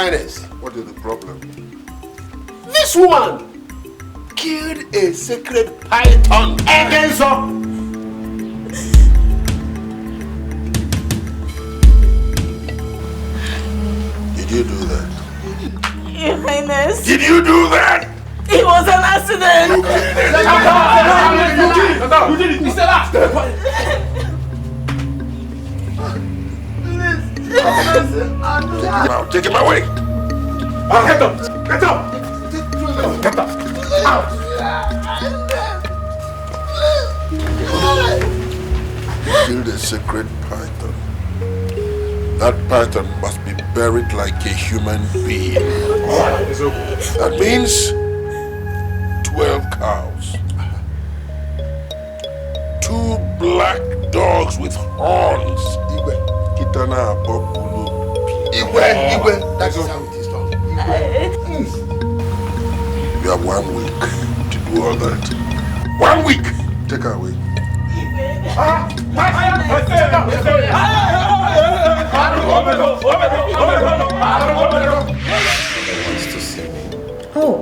Highness. What is the problem? This woman killed a sacred python. Against her. Did you do that? Your Highness. Did you do that? It was an accident. You did it. You said that. Now, take him away. Get up. Get up. Get up. Out. You killed a sacred python. That python must be buried like a human being. That means 12 cows. 2 black dogs with horns. Kitana Bobulu. Iwe. That is how it is done. You have 1 week to do all that. 1 week! Take her away. Oh,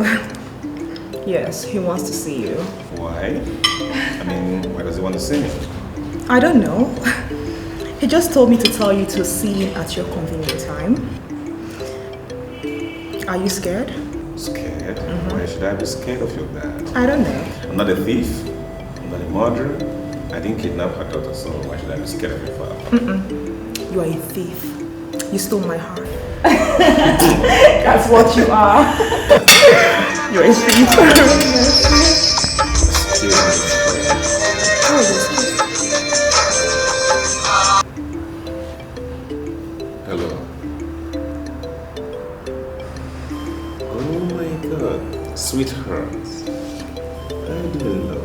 yes, he wants to see you. Why? I mean, why does he want to see me? I don't know. He just told me to tell you to see him at your convenient time. Are you scared? Scared? Why should I be scared of your dad? I don't know. I'm not a thief. I'm not a murderer. I didn't kidnap her daughter, so why should I be scared of your father? You are a thief. You stole my heart. That's what you are. You're a thief. Hello. Oh my God, sweetheart. How do you know?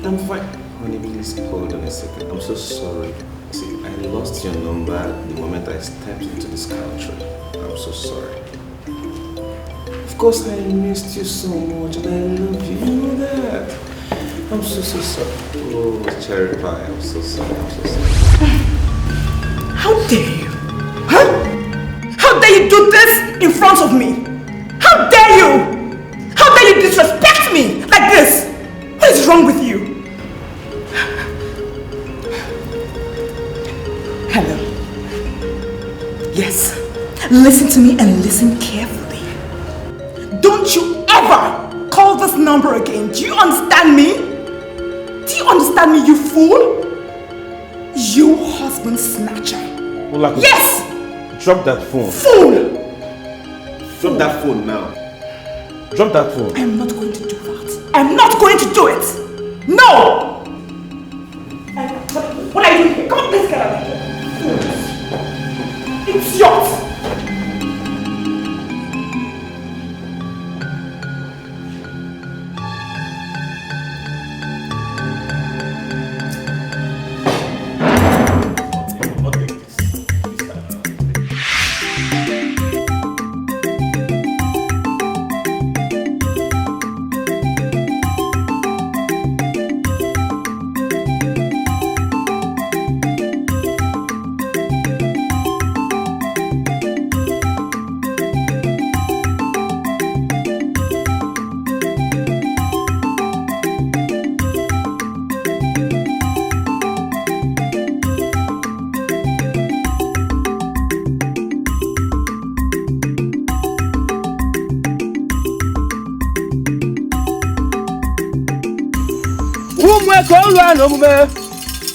I'm fine. Honey, please hold on a second. I'm so sorry. See, I lost your number the moment I stepped into this country. I'm so sorry. Of course, I missed you so much and I love you. You know that. I'm so sorry. Oh, cherry pie. I'm so sorry. How dare you? Huh? How dare you do this in front of me? How dare you? How dare you disrespect me like this? What is wrong with you? Hello. Yes. Listen to me and listen carefully. Don't you ever call this number again. Do you understand me? Do you understand me, you fool? You husband snatcher. Olako, yes! Drop that phone. Fool! Drop that phone now. Drop that phone. I am not going to do that. I am not going to do it. No! What are you doing here? Come on, let's get out of here. It's yours.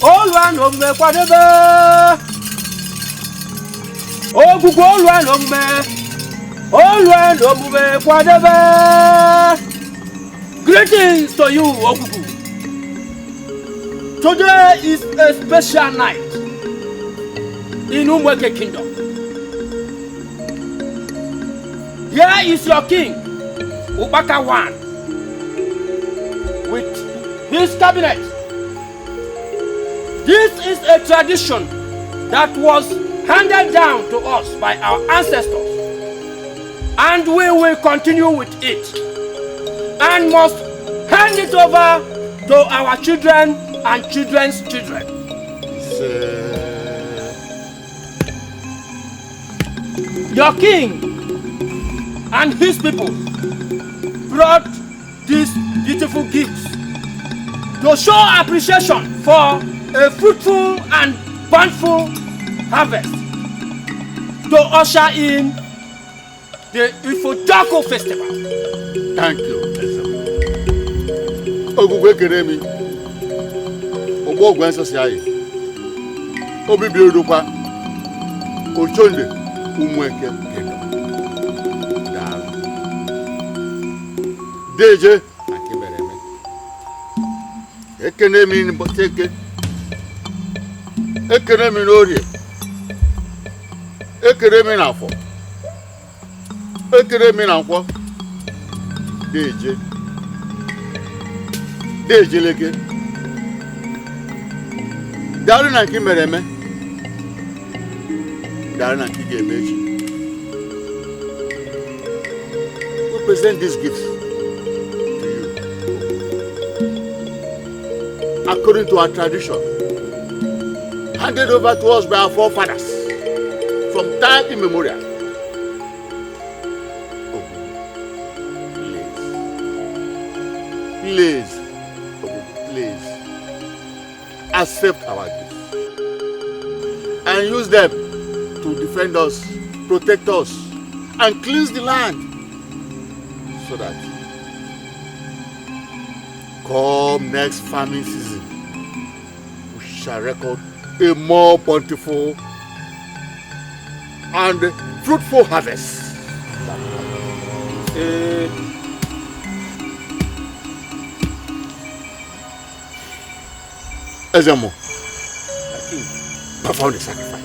Olwan omume kwadebe. Ogugu olwan omume kwadebe. Greetings to you, Ogugu. Today is a special night in Umweke Kingdom. Here is your king, Ubaka I, with his cabinet. This is a tradition that was handed down to us by our ancestors, and we will continue with it and must hand it over to our children and children's children. your king and his people brought these beautiful gifts to show appreciation for a fruitful and bountiful harvest, to usher in the Ifojako festival. Thank you, Ezem. Oguguekeremi. Ogbo Gwenso Siayi. Obi Biodukwa. Ochonde Umweke Kingdom. Dara. Deje Akimereme. Ekenemi Nboteke. Ekenemi Norie. Ekenemi Nafo. Ekenemi Nafo. Deje leke. Daru na Kimereme. Daru na Kigemeji. We present this gift to you according to our tradition, handed over to us by our forefathers from time immemorial. Please, accept our gifts and use them to defend us, protect us, and cleanse the land so that come next farming season, we shall record a more bountiful and fruitful harvest. Ezemo, perform the sacrifice.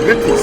Greetings.